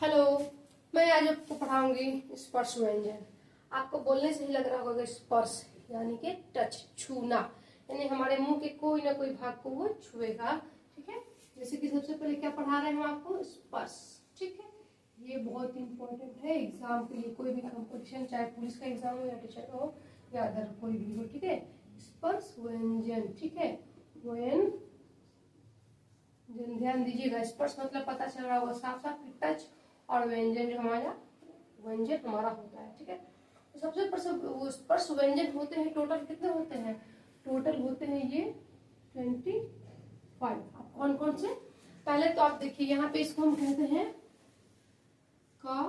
Hello. मैं आज आपको पढ़ाऊंगी स्पर्श व्यंजन। आपको बोलने से ही लग रहा होगा कि स्पर्श यानी कि टच, छूना, यानी हमारे मुंह के कोई ना कोई भाग को वो छुएगा। ठीक है, जैसे कि सबसे पहले क्या पढ़ा रहे हैं हम आपको, स्पर्श। ठीक है, ये बहुत इंपॉर्टेंट है एग्जाम के लिए, कोई भी कंपटीशन, चाहे पुलिस का एग्जाम हो या टीचर का हो या अदर कोई भी हो। ठीक है, स्पर्श व्यंजन। ठीक है, ध्यान दीजिएगा, स्पर्श मतलब पता चल रहा होगा साफ साफ कि टच, और व्यंजन जो हमारा व्यंजन हमारा होता है। ठीक है, तो सबसे स्पर्श व्यंजन होते हैं, टोटल कितने होते हैं? टोटल होते हैं ये 25। अब कौन कौन से? पहले तो आप देखिए, यहाँ पे इसको हम कहते हैं का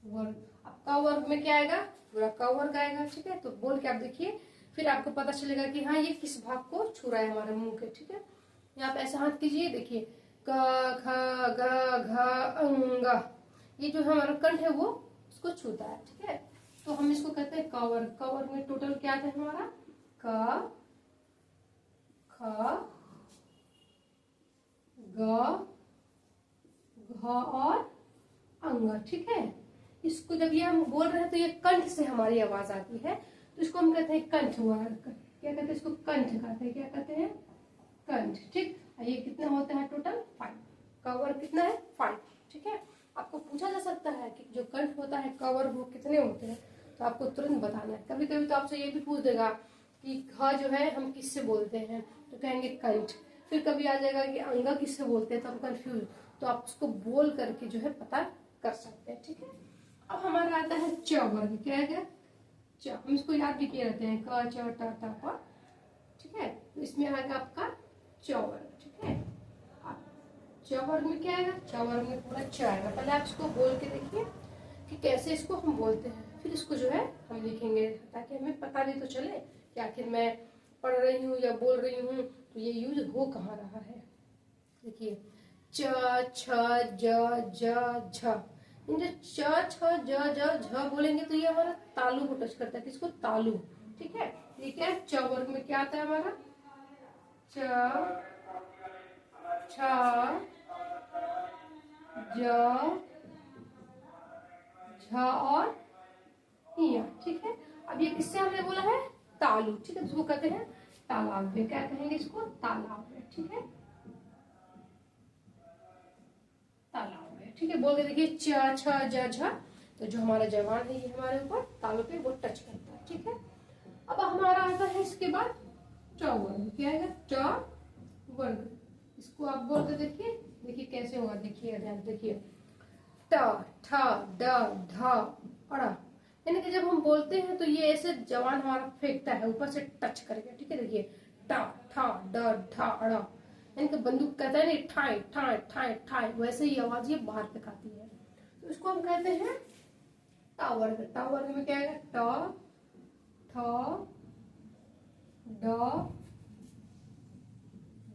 वर्ग। अब का वर्ग में क्या आएगा? पूरा का वर्ग आएगा। ठीक है, तो बोल के आप देखिए, फिर आपको पता चलेगा कि हाँ ये किस भाग को छू रहा है हमारे मुंह के। ठीक है, यहाँ पे ऐसा हाथ कीजिए, देखिए क ख ग घ अंग, ये जो हमारा कंठ है वो उसको छूता है। ठीक है, तो हम इसको कहते हैं क वर्ग। क वर्ग में टोटल क्या आता है हमारा? क ख ग घ और अंग। ठीक है, इसको जब ये हम बोल रहे हैं तो ये कंठ से हमारी आवाज आती है, तो इसको हम कहते हैं कंठ वर्ग। क्या कहते हैं इसको? कंठ कहते हैं। क्या कहते हैं? कंठ। ठीक, ये कितने होते हैं? टोटल 5। का वर्ग कितना है? 5। ठीक है, आपको पूछा जा सकता है कि जो कंठ होता है का वर्ग वो कितने होते हैं, तो आपको तुरंत बताना है। कभी कभी तो आपसे ये भी पूछ देगा कि घ जो है हम किससे बोलते हैं, तो कहेंगे कंठ। फिर कभी आ जाएगा कि अंगा किससे बोलते हैं, तो हम कंफ्यूज, तो आप उसको बोल करके जो है पता कर सकते हैं। ठीक है, अब हमारा आता है च वर्ग। क्या है? च। हम इसको याद भी किए रहते हैं, क च ट ट प। ठीक है, तो इसमें आएगा आपका च वर्ग। ठीक है, च वर्ग में क्या आएगा? च वर्ग में पूरा च आएगा। पहले आप इसको बोल के देखिए कि कैसे इसको हम बोलते हैं, फिर इसको जो है हम लिखेंगे, ताकि हमें पता भी तो चले कि आखिर मैं पढ़ रही हूँ या बोल रही हूँ तो ये यूज हो कहाँ रहा है। देखिए, च छ ज ज झ। इन जो च छ ज ज झ बोलेंगे तो ये हमारा तालु को टच करता है। किसको? तालु। ठीक है, ये क्या है? च वर्ग में क्या आता है हमारा? च छ ज झ और इया। ठीक है, अब ये किससे हमने बोला है? तालु। ठीक है, इसको कहते हैं तालाब। क्या कहेंगे इसको? तालाब। ठीक है, तालाब है। ठीक है, बोल के देखिए, च छ ज झ। तो जो हमारा जवान है ये हमारे ऊपर तालु पे वो टच करता है। ठीक है, अब हमारा आता है इसके बाद ट वर्ग। क्या आएगा? ट वर्ग। इसको आप बोल के देखिए, देखिए कैसे होगा। देखिए ध्यान देखिए, ट ठ ड ढ अड़। यानी कि जब हम बोलते हैं तो ये ऐसे जवान हमारा फेंकता है ऊपर से टच करके। ठीक है, देखिए ट ठ ड ढ अड़, यानी कि बंदूक कहता है नहीं, ठाई ठाई ठाई ठाई, वैसे ही आवाज ये बाहर तक आती है। तो इसको हम कहते हैं ट वर्ग। ट वर्ग में क्या है? ट ठ ड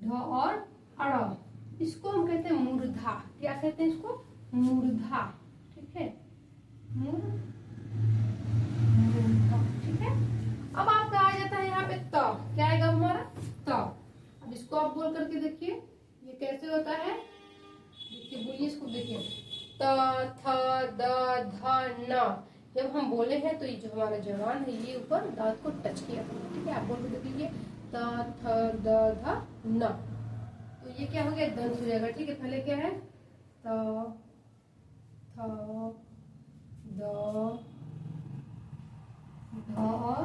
ढ और अड़। इसको हम कहते हैं मूर्धा। क्या कहते हैं इसको? मूर्धा। ठीक है, मूर्धा। ठीक है, अब आपका आ जाता है यहाँ पे त। क्या आएगा हमारा? त। अब इसको आप बोल करके देखिए ये कैसे होता है। देखिए, बोलिए इसको, देखिए त थ द ध न। जब हम बोले हैं तो ये जो हमारा जवान है ये ऊपर दांत को टच किया। ठीक है, आप बोल के देखिए त थ द ध न, तो ये क्या हो गया? दंत हो जाएगा। ठीक है, पहले क्या है? त थ द ध और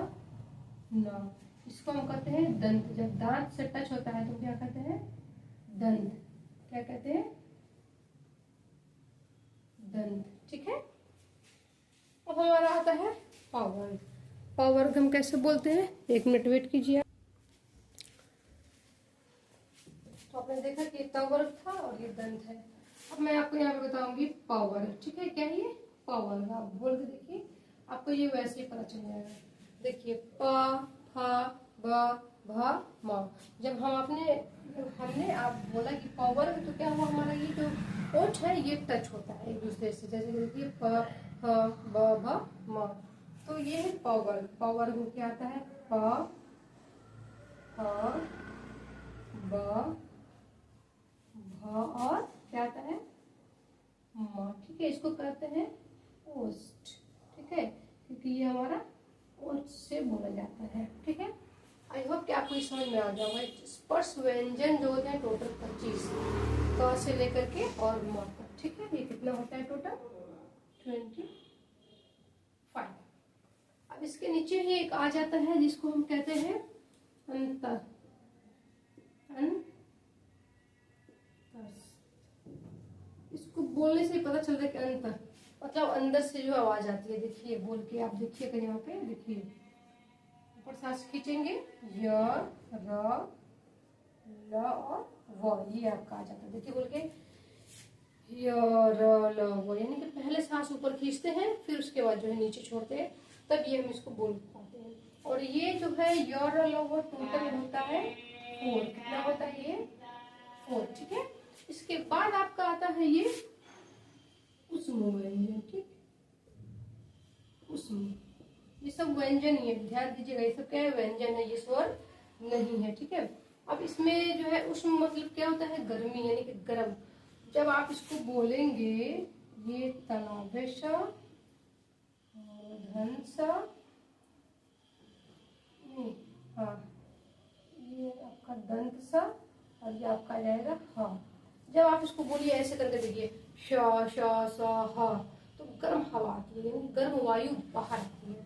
न। इसको हम कहते हैं दंत। जब दांत से टच होता है तो क्या कहते हैं? दंत। क्या कहते हैं? दंत। ठीक है, अब हमारा आता है पावर्ग। पावर्ग हम कैसे बोलते हैं? 1 मिनट वेट कीजिए। तो आपने देखा कि तवर्ग था और ये दंत है। अब मैं आपको यहाँ पे बताऊंगी पावर्ग। ठीक है, क्या है ये? पावर्ग। आप बोल के देखिए, आपको ये वैसे ही पता चल जाएगा। देखिए, प फ ब भ म। जब हमने आप बोला कि पावर्ग, तो क्या हुआ? हमारा ये जो ओठ है ये टच होता है एक दूसरे से। जैसे कि देखिए प फ ब भ म, तो ये है पावर्ग। पावर्ग में क्या आता है? प फ ब भ और क्या आता है? ठीक है, इसको कहते हैं ओस्ट, ठीक है, क्योंकि ये हमारा ओस्ट से बोला जाता है, ठीक है। आई होप कि आपको ये समझ में आ गया होगा। स्पर्श व्यंजन जो होते हैं टोटल 25 क से लेकर के और म तक, ठीक है। ये कितना होता है टोटल 25। अब इसके नीचे ही एक आ जाता है जिसको हम कहते हैं अंतर, इसको बोलने से पता चल रहा है कि अंतर मतलब अंदर से जो आवाज आती है। देखिए बोल के आप देखिएगा, यहाँ पे देखिए ऊपर सांस खींचेंगे, य र ल और व, ये आपका आ जाता है। देखिए बोल के य र ल व, यानी कि पहले सांस ऊपर खींचते हैं, फिर उसके बाद जो है नीचे छोड़ते हैं, तब ये हम इसको बोल पाते हैं। और ये जो है य र ल व टोटल होता है 4। कितना होता है ये 4, ठीक है। इसके बाद आपका आता है ये उष्म व्यंजन, ठीक, उष्म, ये सब व्यंजन ही है, ध्यान दीजिएगा, ये सब क्या है व्यंजन है, ये स्वर नहीं है, ठीक है। अब इसमें जो है उष्म मतलब क्या होता है गर्मी, यानी कि गर्म। जब आप इसको बोलेंगे ये तलावेशा धनसा, हाँ ये आपका दंत सा और ये आपका आ जाएगा हा। जब आप इसको बोलिए ऐसे करके देखिए शा शा सा हा, तो गर्म हवा आती है, यानी गर्म वायु बाहर आती है।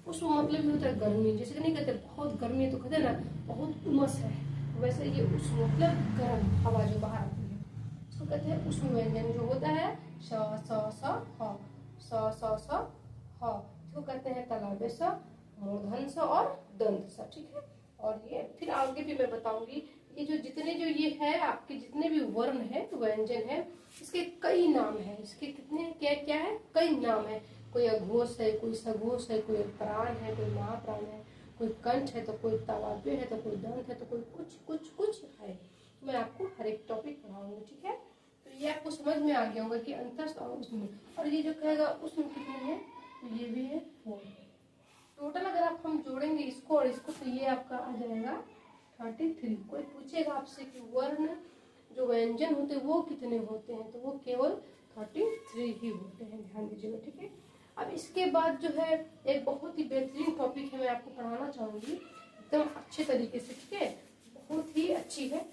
उसको मतलब भी होता है गर्मी, जैसे कि नहीं कहते बहुत गर्मी है तो कहते हैं ना बहुत उमस है, वैसे ये उस मतलब गर्म हवा जो बाहर आती है उसको कहते हैं उष्ण व्यंजन। जो होता है शा सा सा हा, सा सा सा हा, इसको कहते हैं तलाबे सा, मूर्धन सा और दंत सा, ठीक है। और ये फिर आगे भी मैं बताऊंगी, ये जो जितने जो ये है आपके जितने भी वर्ण है व्यंजन है, इसके कई नाम है। इसके कितने क्या क्या है, कई नाम है। कोई अघोष है, कोई सघोष है, कोई प्राण है, कोई महाप्राण है, कोई कंठ है, तो कोई तालव्य है, तो कोई दंत है, तो कोई कुछ कुछ कुछ है। तो मैं आपको हर एक टॉपिक पढ़ाऊंगी, ठीक है। तो ये आपको समझ में आ गया होगा कि अंतस्थ और उसमें, और ये जो कहेगा उसमें कितने हैं, तो ये भी है 4। टोटल अगर आप हम जोड़ेंगे इसको और इसको तो ये आपका आ जाएगा 33। कोई पूछेगा आपसे कि वर्ण जो व्यंजन होते हैं वो कितने होते हैं, तो वो केवल 33 ही होते हैं, ध्यान दीजिएगा, ठीक है। अब इसके बाद जो है एक बहुत ही बेहतरीन टॉपिक है, मैं आपको पढ़ाना चाहूंगी एकदम अच्छे तरीके से, ठीक है, बहुत ही अच्छी है,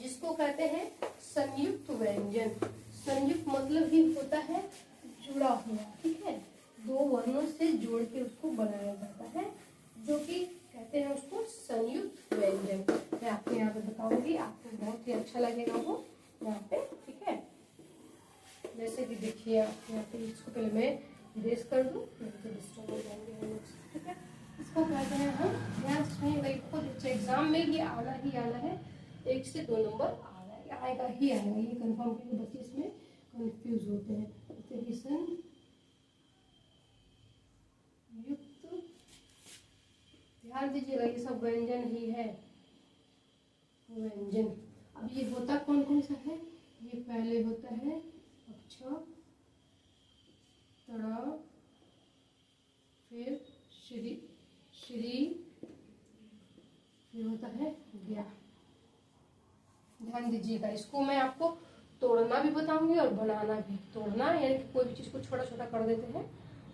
जिसको कहते हैं संयुक्त व्यंजन। संयुक्त मतलब ही होता है जुड़ा हुआ, ठीक है, 2 वर्णों से जोड़ के उसको बनाया जाता है, जो कि कहते हैं उसको संयुक्त व्यंजन। मैं आपको यहाँ पे बताऊंगी, आपको बहुत ही अच्छा लगेगा वो यहाँ पे, ठीक है। जैसे कि देखिए आप यहाँ पे इसको पहले मैं इरेज कर दूँ, डिस्टर्ब हो जाएंगे हम लोग, ठीक है। इसको कहते हैं हम, ध्यान से खुद अच्छा एग्जाम में ये आना ही आना है, 1 से 2 नंबर आएगा ही आएगा, ये कन्फर्म करके बच्चे इसमें कंफ्यूज होते हैं। युक्त, ध्यान दीजिएगा, ये सब व्यंजन ही है, व्यंजन। अब ये होता कौन कौन सा है, ये पहले होता है अक्ष, तड़ा, फिर श्री, फिर होता है ज्ञा। ध्यान दीजिएगा, इसको मैं आपको तोड़ना भी बताऊंगी और बनाना भी। तोड़ना यानी कि कोई भी चीज को छोटा छोटा कर देते हैं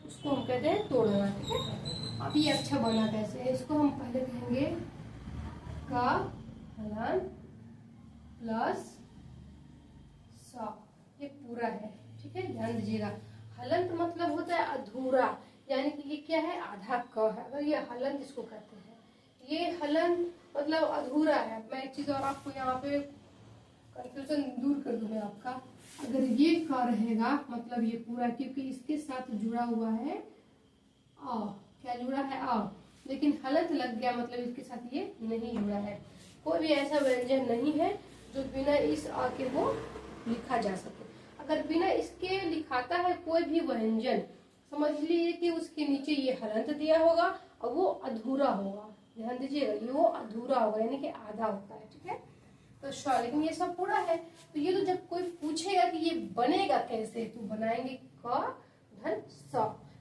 उसको हम कहते हैं तोड़ना, ठीक है। अब ये अच्छा बना कैसे है, इसको हम पहले कहेंगे का हलन प्लस सा, ये पूरा है, ठीक है, ध्यान दीजिएगा। हलंत मतलब होता है अधूरा, यानी कि ये क्या है आधा क है, अगर ये हलंत इसको कहते हैं, ये हलंत मतलब अधूरा है। मैं एक चीज और आपको यहाँ पे कंफ्यूजन दूर कर दूंगा आपका, अगर ये क रहेगा मतलब ये पूरा, क्योंकि इसके साथ जुड़ा हुआ है आ, क्या जुड़ा है आ, लेकिन हलंत लग गया मतलब इसके साथ ये नहीं जुड़ा है। कोई भी ऐसा व्यंजन नहीं है जो बिना इस आ के वो लिखा जा सके। अगर बिना इसके लिखाता है कोई भी व्यंजन, समझ लीजिए कि उसके नीचे ये हलंत दिया होगा और वो अधूरा होगा। ध्यान दीजिएगा, ये वो अधूरा होगा यानी कि आधा होता है, ठीक है। तो श, लेकिन ये सब पूरा है, तो ये तो जब कोई पूछेगा कि ये बनेगा कैसे, तो बनाएंगे क धन स,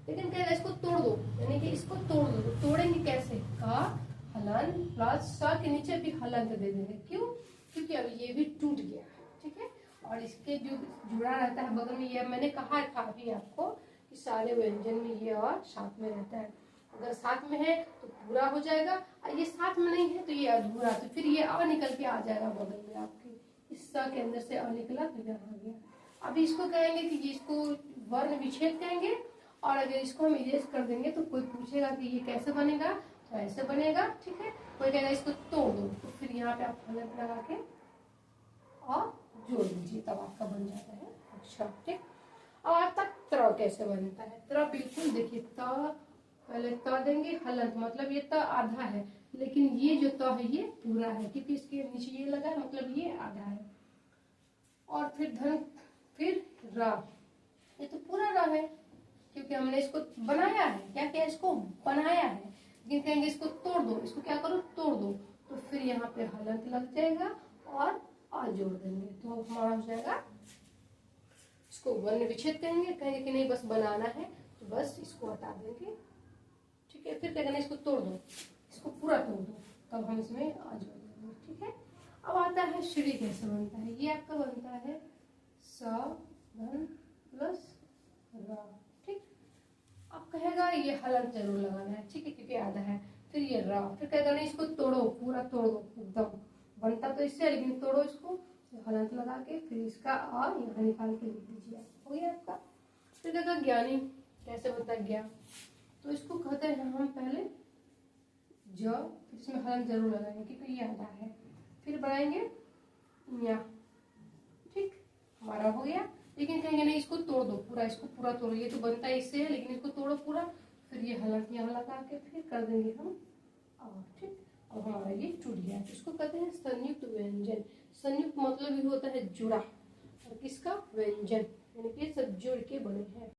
लेकिन कहेगा इसको तोड़ दो, यानी कि इसको तोड़ दो, तो तोड़ेंगे कैसे, का हलन प्लस स के नीचे भी हलंत दे देंगे, क्यों, क्योंकि अब ये भी टूट गया, ठीक है। और इसके जो जुड़ा रहता है बगल में, ये मैंने कहा था अभी आपको कि सारे व्यंजन में ये और साथ में रहता है। अगर साथ में है तो पूरा हो जाएगा, और ये साथ में नहीं है तो ये अधूरा, तो फिर ये अ निकल के आ जाएगा बगल में आपके, इस स के अंदर से अ निकला तो यहाँ आ गया। अभी इसको कहेंगे कि इसको वर्ण विच्छेद कहेंगे, और अगर इसको हम इरेज कर देंगे तो कोई पूछेगा कि ये कैसे बनेगा, तो ऐसे बनेगा, ठीक है। कोई कहेगा इसको तोड़ दो, तो फिर यहाँ पे आप हलंत लगा के और जोड़ दीजिए, तब आपका बन जाता है अक्षर, ठीक। अब आपका त्र कैसे बनता है? त्र बिल्कुल देखिए, त पहले त देंगे, हलंत मतलब ये त आधा है, लेकिन ये जो त है ये पूरा है, क्योंकि इसके नीचे ये लगा है, मतलब ये आधा है। और फिर धन, फिर र, ये तो पूरा र है, क्योंकि हमने इसको बनाया है, क्या किया, इसको बनाया है। लेकिन कहेंगे इसको तोड़ दो, इसको क्या करो, तोड़ दो, तो फिर यहाँ पे हलंत लग जाएगा और आ जोड़ देंगे, तो हमारा हो जाएगा, इसको वर्ण विच्छेद कहेंगे। कहेंगे कि नहीं बस बनाना है, तो बस इसको हटा देंगे, ठीक है। फिर क्या करना है, इसको तोड़ दो, इसको पूरा तोड़ दो, तब हम इसमें आ जोड़ देंगे, ठीक है। अब आता है श्री कैसे बनता है? ये आपका बनता है स धन प्लस र, ठीक। अब कहेगा ये हलंत जरूर लगाना है, ठीक है, क्योंकि आधा है। फिर ये र, फिर कहेगा नहीं इसको तोड़ो, पूरा तोड़ दो एकदम, बनता तो इससे, लेकिन तोड़ो इसको, हलंत लगा के फिर इसका आ यहाँ निकाल के लिख दीजिए, हो गया आपका। फिर कहेगा ज्ञानी कैसे बनता है? ज्ञा, तो इसको कहते हैं हम पहले ज, फिर इसमें हलंत जरूर लगाएंगे क्योंकि ये आधा है, फिर बनाएंगे या, ठीक, हमारा हो गया। लेकिन कहेंगे नहीं इसको तोड़ दो पूरा, इसको पूरा तोड़ो, ये तो बनता है इससे है, लेकिन इसको तोड़ो पूरा, फिर ये हलंत यहाँ लगा के फिर कर देंगे हम और, ठीक। अब हमारा ये टूट गया, इसको कहते हैं संयुक्त व्यंजन। संयुक्त मतलब भी होता है जुड़ा, और किसका? व्यंजन, यानी कि सब जुड़ के बने हैं।